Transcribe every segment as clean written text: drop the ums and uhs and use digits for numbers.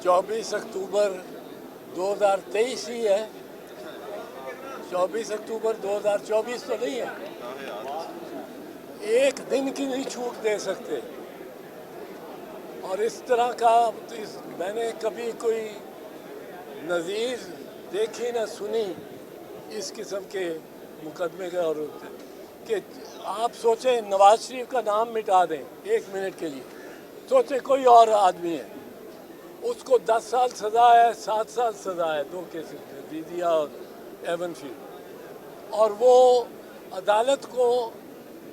24 अक्टूबर 2023 ही है, 24 अक्टूबर 2024 तो नहीं है। एक दिन की नहीं छूट दे सकते। और इस तरह का मैंने कभी कोई नज़ीर देखी ना सुनी इस किस्म के मुकदमे का। और कि आप सोचें नवाज शरीफ का नाम मिटा दें एक मिनट के लिए, सोचें कोई और आदमी है, उसको 10 साल सज़ा है, 7 साल सज़ा है, 2 केसेस में, दीदिया और एवनफील्ड, और वो अदालत को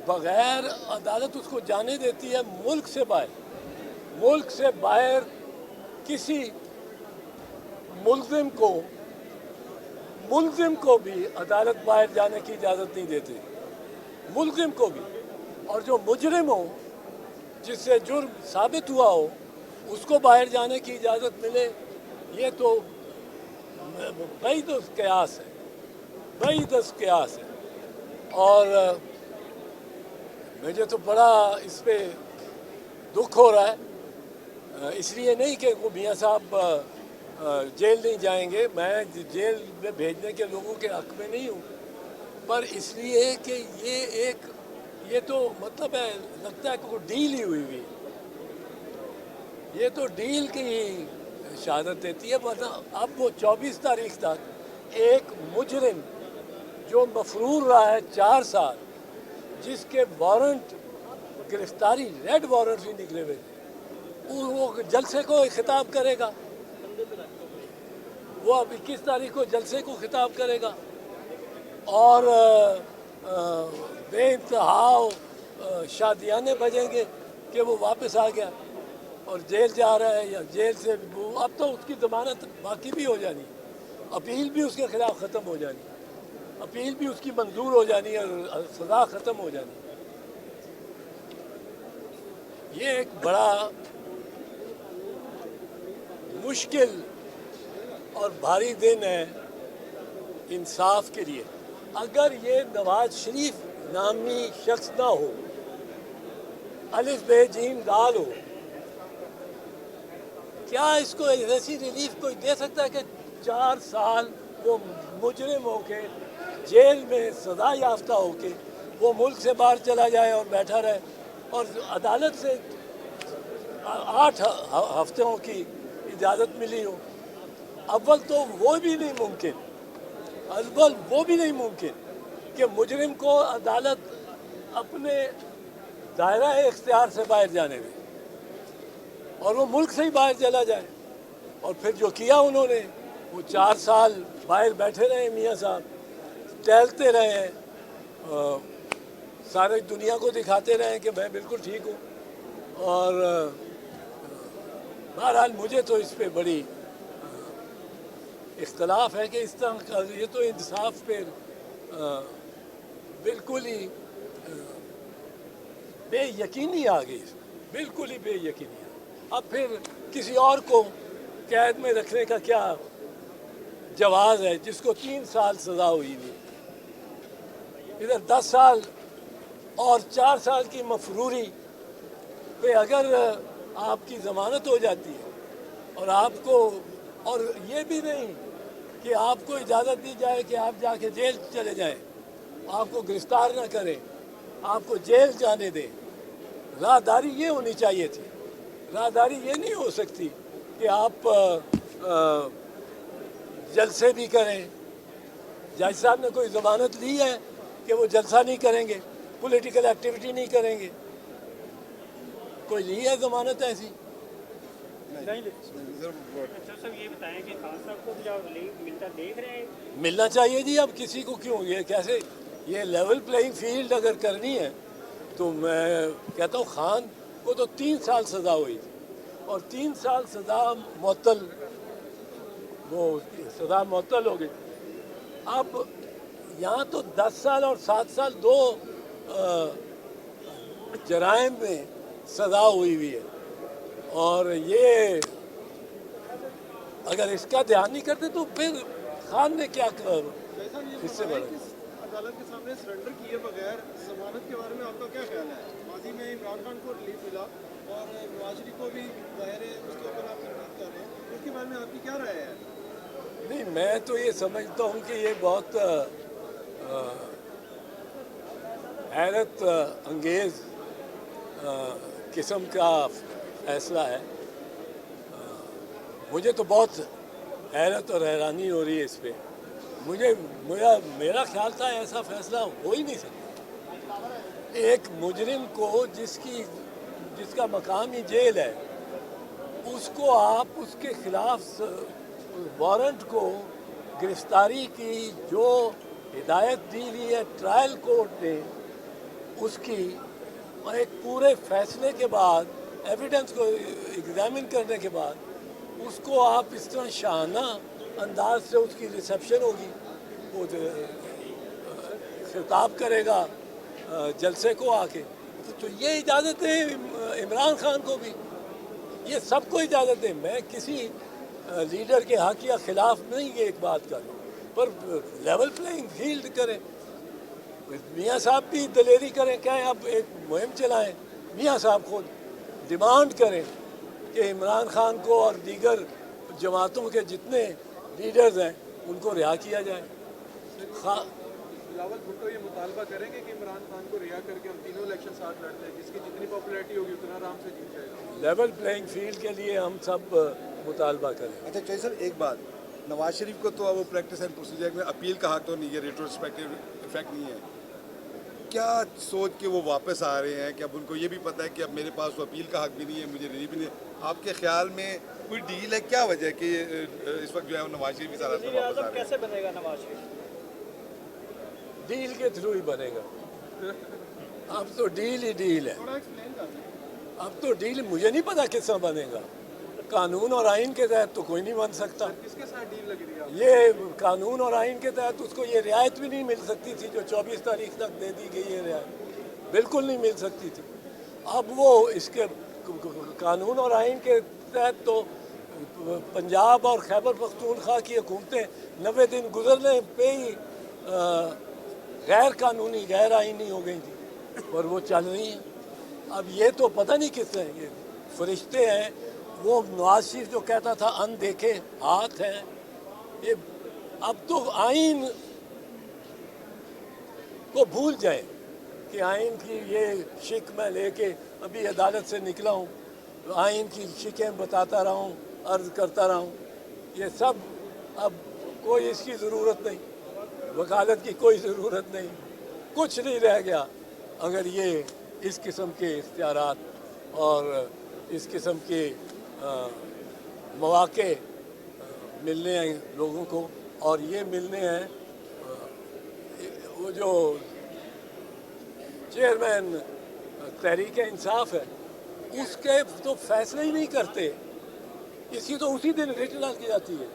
बग़ैर अदालत उसको जाने देती है मुल्क से बाहर। मुल्क से बाहर किसी मुल्ज़िम को भी अदालत बाहर जाने की इजाज़त नहीं देती, मुल्ज़िम को भी। और जो मुजरिम हो, जिससे जुर्म साबित हुआ हो, उसको बाहर जाने की इजाज़त मिले, ये तो बैदस क़यास है, बैदस क़यास है। और मुझे तो बड़ा इस पे दुख हो रहा है, इसलिए नहीं कि वो मियाँ साहब जेल नहीं जाएंगे, मैं जेल में भेजने के लोगों के हक़ में नहीं हूँ, पर इसलिए कि ये तो मतलब है, लगता है कि वो डील ही हुई हुई, ये तो डील की शहादत देती है। वरना अब वो 24 तारीख तक एक मुजरिम जो मफरूर रहा है 4 साल, जिसके वारंट गिरफ्तारी रेड वारंट भी निकले हुए थे, वो जलसे को खिताब करेगा। वो अब 21 तारीख को जलसे को खिताब करेगा और बेइंतहा शादियाने बजेंगे कि वो वापस आ गया और जेल जा रहा है, या जेल से अब तो उसकी ज़मानत बाकी भी हो जानी, अपील भी उसके ख़िलाफ़ ख़त्म हो जानी, अपील भी उसकी मंजूर हो जानी और सज़ा ख़त्म हो जानी। ये एक बड़ा मुश्किल और भारी दिन है इंसाफ के लिए। अगर ये नवाज शरीफ नामी शख्स ना हो, अलिफ बे जीम दाल हो, क्या इसको ऐसी रिलीफ कोई दे सकता है कि 4 साल वो मुजरिम होके जेल में सज़ा याफ्ता होके वो मुल्क से बाहर चला जाए और बैठा रहे, और अदालत से 8 हफ्तों की इजाज़त मिली हो? अव्वल तो वो भी नहीं मुमकिन, अव्वल वो भी नहीं मुमकिन कि मुजरिम को अदालत अपने दायरा इख्तियार से बाहर जाने दे और वो मुल्क से ही बाहर चला जाए। और फिर जो किया उन्होंने, वो 4 साल बाहर बैठे रहे, मियाँ साहब टहलते रहे, सारे दुनिया को दिखाते रहे कि मैं बिल्कुल ठीक हूँ। और बहरहाल मुझे तो इस पे बड़ी इख्तलाफ है कि इस तरह का, ये तो इंसाफ पे बिल्कुल ही बेयकीनी आ गई, बिल्कुल ही बेयकीनी। अब फिर किसी और को कैद में रखने का क्या जवाज़ है जिसको 3 साल सज़ा हुई थी? इधर 10 साल और 4 साल की मफरूरी पे अगर आपकी ज़मानत हो जाती है और आपको, और ये भी नहीं कि आपको इजाज़त दी जाए कि आप जाके जेल चले जाएं, आपको गिरफ्तार ना करें, आपको जेल जाने दें। राहदारी ये होनी चाहिए थी, राहदारी ये नहीं हो सकती कि आप जलसे भी करें। जज साहब ने कोई ज़मानत ली है कि वो जलसा नहीं करेंगे, पॉलिटिकल एक्टिविटी नहीं करेंगे? कोई ली है ज़मानत ऐसी? नहीं। सर ये बताएं कि खान साहब को क्या मिलता देख रहे हैं? मिलना चाहिए जी। अब किसी को क्यों, ये कैसे, ये लेवल प्लेइंग फील्ड अगर करनी है तो मैं कहता हूँ खान को तो 3 साल सज़ा हुई थी और 3 साल सज़ा मुअत्तल, वो सज़ा मुअत्तल हो गई। अब यहाँ तो 10 साल और 7 साल 2 जराइम में सज़ा हुई है। और ये अगर इसका ध्यान नहीं करते तो फिर खान ने क्या इससे बड़ा अदालत के सामने सरेंडर किए बगैर जमानत के बारे में आपका क्या ख्याल है? माजी में इमरान खान को रिलीफ मिला और नवाज शरीफ को भी बाहर है, उसके ऊपर आप तनकीद कर रहे हैं, उसके में आपकी क्या राय है? नहीं, मैं तो ये समझता हूँ कि ये बहुत हैरत अंगेज किस्म का फैसला है। मुझे तो बहुत हैरत और हैरानी हो रही है इस पे। मेरा ख्याल था ऐसा फैसला हो ही नहीं सकता। एक मुजरिम को जिसका मकामी जेल है, उसको आप उसके खिलाफ वारंट को गिरफ्तारी की जो हिदायत दी हुई है ट्रायल कोर्ट ने, उसकी और एक पूरे फैसले के बाद, एविडेंस को एग्जामिन करने के बाद, उसको आप इस तरह शाहाना अंदाज से उसकी रिसेप्शन होगी, वो खिताब करेगा जलसे को आके, तो ये इजाज़त है इमरान खान को भी, ये सबको इजाज़त है। मैं किसी लीडर के हक़ या ख़िलाफ़ नहीं ये एक बात कर, पर लेवल प्लेइंग फील्ड करें। मियाँ साहब भी दलेरी करें, क्या आप एक मुहिम चलाएं, मियाँ साहब खुद डिमांड करें कि इमरान खान को और दीगर जमातों के जितने लीडर्स हैं उनको रिहा किया जाए। बिलावल भुट्टो ये मुतालबा करेंगे कि इमरान खान को रिहा करके हम तीनों इलेक्शन साथ लड़ते हैं, जिसकी जितनी पॉपुलैरिटी होगी उतना आराम से जीत जाएगा। लेवल प्लेइंग फील्ड के लिए हम सब मुतालबा करें। अच्छा चौधरी साहब, एक बात, नवाज शरीफ को तो अब वो प्रैक्टिस एंड प्रोसीजर में अपील का हक तो नहीं है, रेट्रोस्पेक्टिव इफेक्ट नहीं है, क्या सोच के वो वापस आ रहे हैं कि अब उनको ये भी पता है कि अब मेरे पास वो अपील का हक भी नहीं है, मुझे रिलीफ भी नहीं है? आपके ख्याल में कोई डील है, क्या वजह है कि इस वक्त जो है नवाज शरीफ इस हालत में वापस आ रहे हैं? कैसे बनेगा नवाज शरीफ? डील के थ्रू ही बनेगा। अब तो डील ही डील है। थोड़ा एक्सप्लेन कर दें। अब तो डील मुझे नहीं पता किस तरह बनेगा। कानून और आइन के तहत तो कोई नहीं बन सकता। किसके साथ डील लगी रही है? ये कानून और आइन के तहत उसको ये रियायत भी नहीं मिल सकती थी जो 24 तारीख तक दे दी गई है रियायत, बिल्कुल नहीं मिल सकती थी। अब वो इसके कानून और आइन के तहत तो पंजाब और खैबर पख्तूनख्वा की हुकूमतें 90 दिन गुजरने पे ही गैर कानूनी गैर आइनी हो गई थी, और वो चल रही हैं। अब ये तो पता नहीं किस तरह ये फरिश्ते हैं। वो नवाज शरीफ जो कहता था अनदेखे हाथ हैं, ये अब तो आइन को भूल जाए कि आइन की ये शिक मैं लेके अभी अदालत से निकला हूँ, तो आइन की शिकें बताता रहा हूँ, अर्ज करता रहा हूँ। ये सब अब कोई इसकी ज़रूरत नहीं, वकालत की कोई ज़रूरत नहीं, कुछ नहीं रह गया अगर ये इस किस्म के इख्तियारात और इस किस्म के मौक़े मिलने हैं लोगों को। और ये मिलने हैं वो जो चेयरमैन तहरीक इंसाफ है, उसके तो फैसले ही नहीं करते, इसकी तो उसी दिन रिट डाल की जाती है।